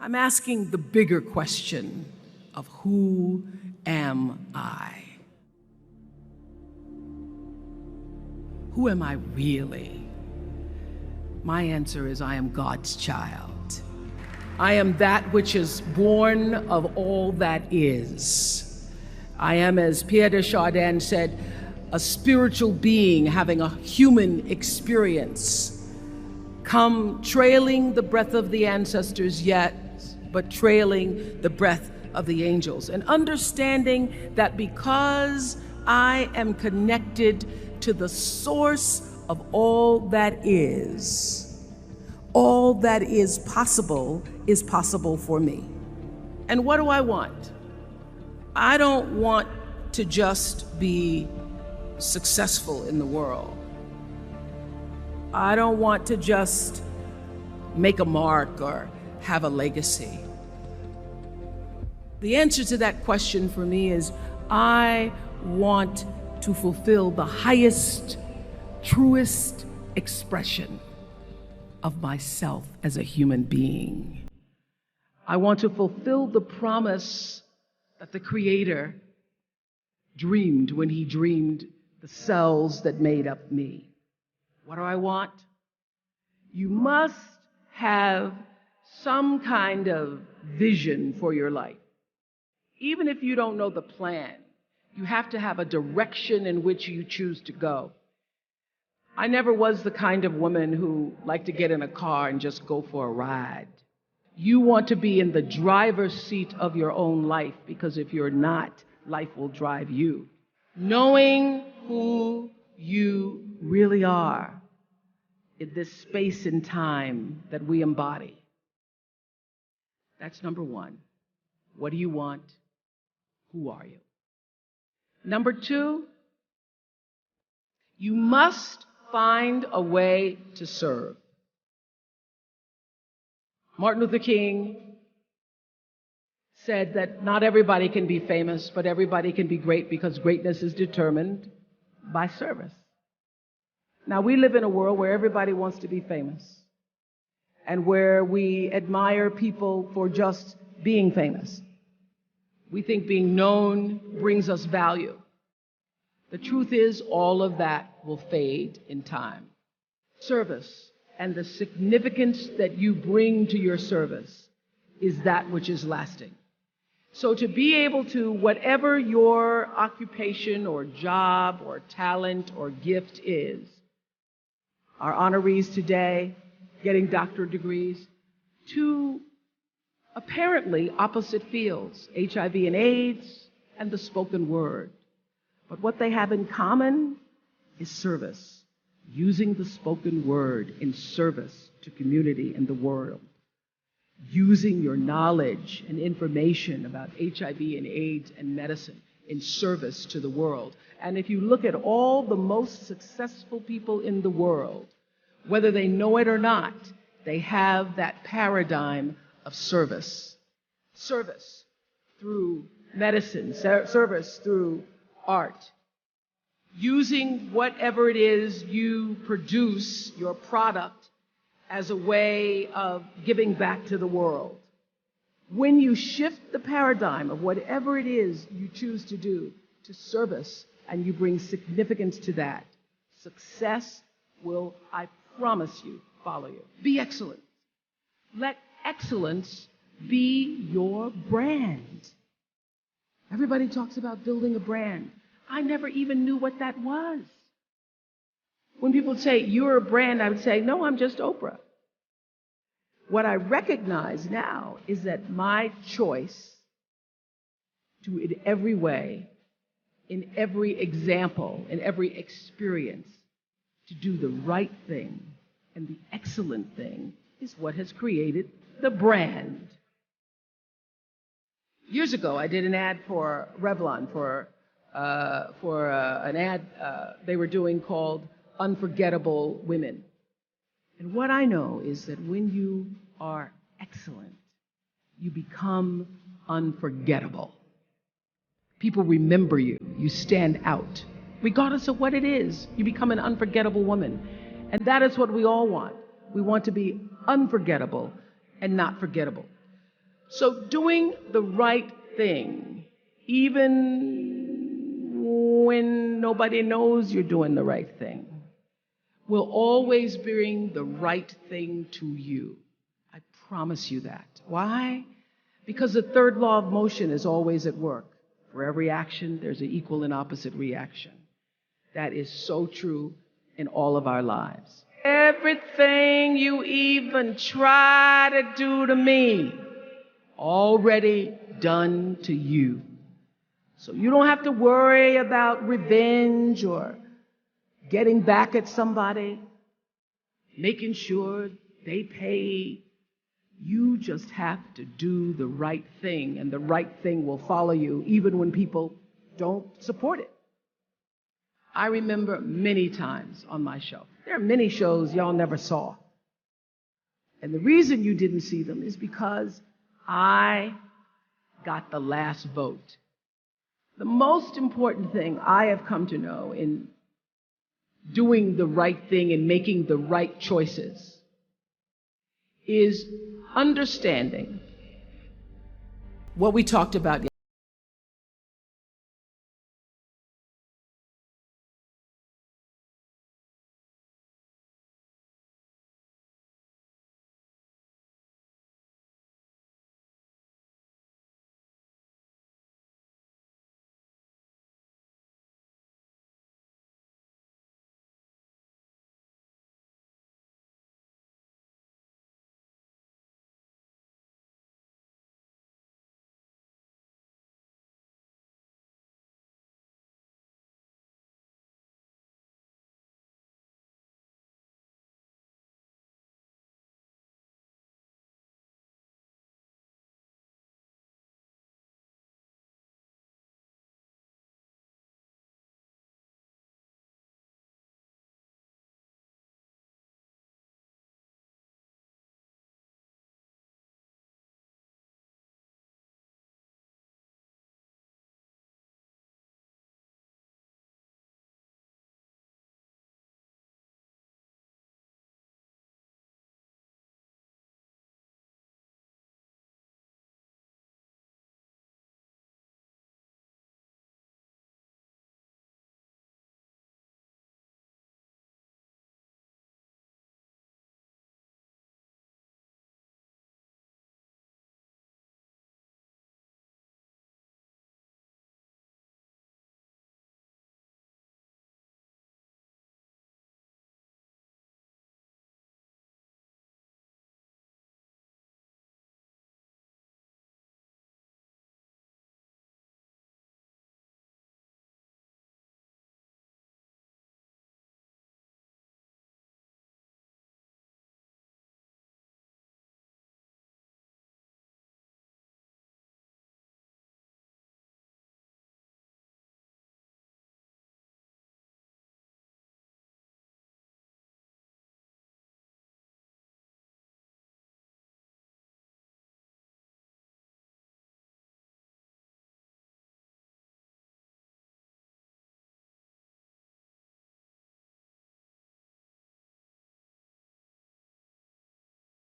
I'm asking the bigger question of who am I? Who am I really? My answer is I am God's child. I am that which is born of all that is. I am, as Pierre de Chardin said, a spiritual being having a human experience, come trailing the breath of the ancestors yet, but trailing the breath of the angels, and understanding that because I am connected to the source of all that is possible for me. And what do I want? I don't want to just be successful in the world. I don't want to just make a mark or have a legacy. The answer to that question for me is I want to fulfill the highest, truest expression of myself as a human being. I want to fulfill the promise that the Creator dreamed when He dreamed the cells that made up me. What do I want? You must have some kind of vision for your life. Even if you don't know the plan, you have to have a direction in which you choose to go. I never was the kind of woman who liked to get in a car and just go for a ride. You want to be in the driver's seat of your own life, because if you're not, life will drive you. Knowing who you really are in this space and time that we embody. That's number one. What do you want? Who are you? Number two, you must find a way to serve. Martin Luther King said that not everybody can be famous, but everybody can be great, because greatness is determined by service. Now, we live in a world where everybody wants to be famous and where we admire people for just being famous. We think being known brings us value. The truth is, all of that will fade in time. Service and the significance that you bring to your service is that which is lasting. So to be able to, whatever your occupation or job or talent or gift is, our honorees today getting doctorate degrees, to apparently opposite fields, HIV and AIDS and the spoken word. But what they have in common is service, using the spoken word in service to community and the world, using your knowledge and information about HIV and AIDS and medicine in service to the world. And if you look at all the most successful people in the world, whether they know it or not, they have that paradigm of service. Service through medicine, service through art. Using whatever it is you produce, your product, as a way of giving back to the world. When you shift the paradigm of whatever it is you choose to do to service, and you bring significance to that, success will, I promise you, follow you. Be excellent. Let excellence be your brand. Everybody talks about building a brand. I never even knew what that was. When people say, you're a brand, I would say, no, I'm just Oprah. What I recognize now is that my choice to, in every way, in every example, in every experience, to do the right thing and the excellent thing is what has created the brand. Years ago, I did an ad for Revlon for an ad they were doing called Unforgettable Women. And what I know is that when you are excellent, you become unforgettable. People remember you. You stand out. Regardless of what it is, you become an unforgettable woman. And that is what we all want. We want to be unforgettable and not forgettable. So doing the right thing, even when nobody knows you're doing the right thing, will always bring the right thing to you. I promise you that. Why? Because the third law of motion is always at work. For every action, there's an equal and opposite reaction. That is so true in all of our lives. Everything you even try to do to me, already done to you. So you don't have to worry about revenge or getting back at somebody, making sure they pay. You just have to do the right thing, and the right thing will follow you even when people don't support it. I remember many times on my show. There are many shows y'all never saw. And the reason you didn't see them is because I got the last vote. The most important thing I have come to know in doing the right thing and making the right choices is understanding what we talked about